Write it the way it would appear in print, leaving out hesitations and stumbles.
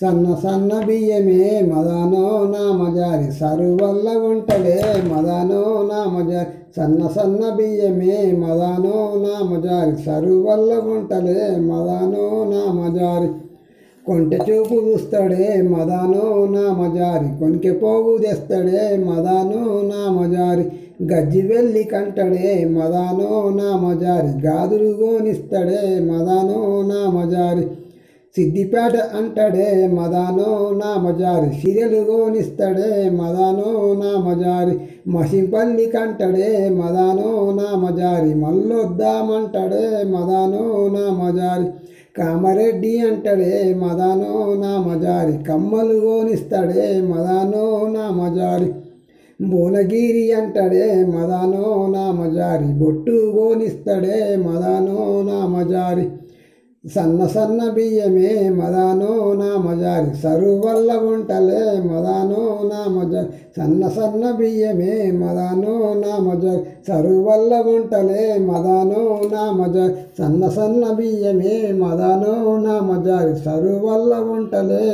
సన్న సన్న బియ్యమే మదానో నామజారి సరువల్ల గుంటలే మదానో నామజారి సన్న సన్న బియ్యమే మదానో నామజారి సరువల్ల గుంటలే మదానో నామజారి కొంటె చూపు చూస్తాడే మదానో నామజారి కొనికె పోగు తెస్తాడే మదానో నామజారి గజ్జి వెళ్ళి కంటడే మదానో నామజారి గాదులు గోనిస్తాడే మదానో నామజారి సిద్దిపేట అంటాడే మదానో నామజారి సిరియలు గోనిస్తాడే మదానో నామజారి మసింపల్లి కంటడే మదానో నామజారి మల్లొద్దామంటాడే మదానో నామజారి కామారెడ్డి అంటాడే మదానో నామజారి కమ్మలు గోనిస్తాడే మదానో నామజారి భువనగిరి అంటాడే మదానో నామజారి బొట్టు గోనిస్తాడే మదానో నామజారి సన్న సన్న బియ్యమే మదానో నామజారి సరువల్ల గుంటలే మదానో నామజారి సన్న సన్న బియ్యమే మదానో నామజారి సరువల్ల గుంటలే మదానో నామజారి సన్న సన్న బియ్యమే మదానో నామజారి సరువల్ల గుంటలే